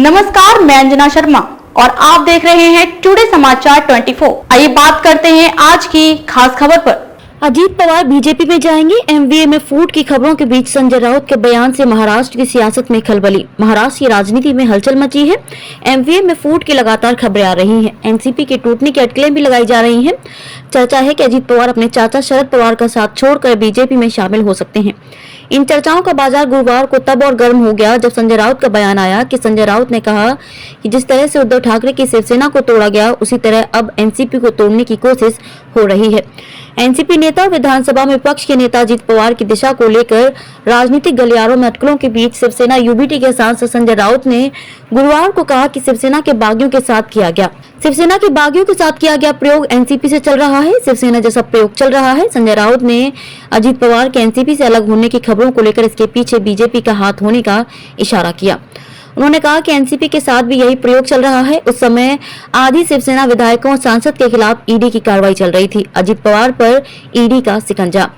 नमस्कार, मैं अंजना शर्मा और आप देख रहे हैं टुडे समाचार 24। आइए बात करते हैं आज की खास खबर पर। अजीत पवार बीजेपी में जाएंगे। एमवीए में फूट की खबरों के बीच संजय राउत के बयान से महाराष्ट्र की सियासत में खलबली। महाराष्ट्र की राजनीति में हलचल मची है। एमवीए में फूट की लगातार खबरें आ रही हैं। एनसीपी के टूटने की अटकलें भी लगाई जा रही हैं। चर्चा है कि अजीत पवार अपने चाचा शरद पवार का साथ छोड़कर बीजेपी में शामिल हो सकते हैं। इन चर्चाओं का बाजार गुरुवार को तब और गर्म हो गया जब संजय राउत का बयान आया कि संजय राउत ने कहा कि जिस तरह से उद्धव ठाकरे की शिवसेना को तोड़ा गया उसी तरह अब एनसीपी को तोड़ने की कोशिश हो रही है। एनसीपी नेता विधानसभा में विपक्ष के नेता अजीत पवार की दिशा को लेकर राजनीतिक गलियारों में अटकलों के बीच शिवसेना यूबीटी के सांसद संजय राउत ने गुरुवार को कहा कि शिवसेना के बागियों के साथ किया गया प्रयोग एनसीपी से चल रहा है। शिवसेना जैसा प्रयोग चल रहा है। संजय राउत ने अजीत पवार के एनसीपी से अलग होने की खबरों को लेकर इसके पीछे बीजेपी का हाथ होने का इशारा किया। उन्होंने कहा कि एनसीपी के साथ भी यही प्रयोग चल रहा है। उस समय आधी शिवसेना विधायकों और सांसद के खिलाफ ईडी की कार्रवाई चल रही थी। अजीत पवार पर ईडी का शिकंजा।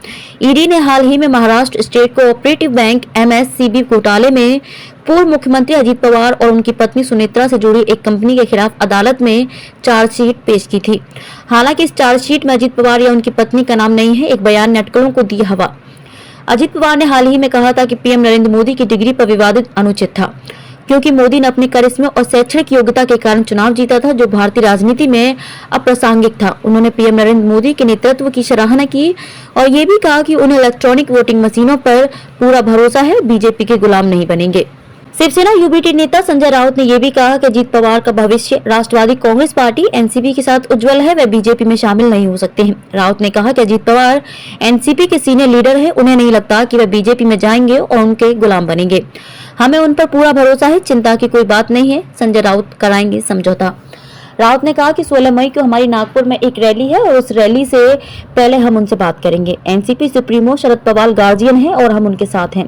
ईडी ने हाल ही में Maharashtra state cooperative bank MSCB घोटाले में पूर्व मुख्यमंत्री अजीत पवार और उनकी पत्नी सुनेत्रा से जुड़ी एक कंपनी के खिलाफ अदालत में चार्जशीट पेश की थी। हालांकि इस चार्जशीट में अजीत पवार या उनकी पत्नी का नाम नहीं है। एक बयान ने अटकलों को दी हवा। अजीत पवार ने हाल ही में कहा था कि पीएम नरेंद्र मोदी की डिग्री पर विवादित अनुचित था, क्योंकि मोदी ने अपने करिश्मे और शैक्षणिक योग्यता के कारण चुनाव जीता था, जो भारतीय राजनीति में अप्रासंगिक था। उन्होंने पीएम नरेंद्र मोदी के नेतृत्व की सराहना की और ये भी कहा कि उन्हें इलेक्ट्रॉनिक वोटिंग मशीनों पर पूरा भरोसा है, बीजेपी के गुलाम नहीं बनेंगे। शिवसेना यूबीटी नेता संजय राउत ने यह भी कहा कि अजीत पवार का भविष्य राष्ट्रवादी कांग्रेस पार्टी एनसीपी के साथ उज्जवल है, वे बीजेपी में शामिल नहीं हो सकते हैं। राउत ने कहा कि अजीत पवार एनसीपी के सीनियर लीडर हैं, उन्हें नहीं लगता कि वे बीजेपी में जाएंगे और उनके गुलाम बनेंगे। हमें उन पर पूरा भरोसा है, चिंता की कोई बात नहीं है। संजय राउत कराएंगे समझौता। राउत ने कहा कि 16 मई को हमारी नागपुर में एक रैली है और उस रैली से पहले हम उनसे बात करेंगे। NCP supremo Sharad Pawar guardian है और हम उनके साथ हैं।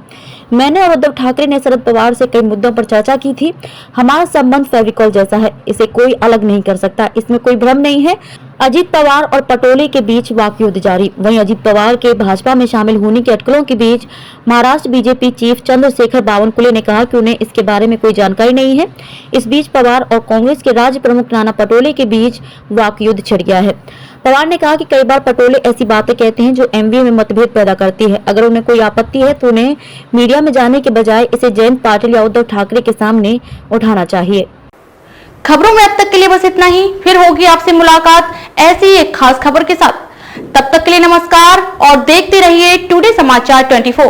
मैंने और उद्धव ठाकरे ने शरद पवार से कई मुद्दों पर चर्चा की थी। हमारा संबंध फेविकॉल जैसा है, इसे कोई अलग नहीं कर सकता, इसमें कोई भ्रम नहीं है। अजीत पवार और पटोले के बीच वाकयुद्ध जारी। वहीं अजीत पवार के भाजपा में शामिल होने के अटकलों के बीच महाराष्ट्र बीजेपी चीफ चंद्रशेखर बावनकुले ने कहा कि उन्हें इसके बारे में कोई जानकारी नहीं है। इस बीच पवार और कांग्रेस के राज्य प्रमुख नाना पटोले के बीच वाकयुद्ध छिड़ गया है। पवार ने कहा कि कई बार पटोले ऐसी बातें कहते हैं जो एमवीए में मतभेद पैदा करती है। अगर उन्हें कोई आपत्ति है तो उन्हें मीडिया में जाने के बजाय इसे जयंत पाटिल या उद्धव ठाकरे के सामने उठाना चाहिए। खबरों में अब तक के लिए बस इतना ही। फिर होगी आपसे मुलाकात ऐसी एक खास खबर के साथ। तब तक के लिए नमस्कार और देखते रहिए टुडे समाचार 24।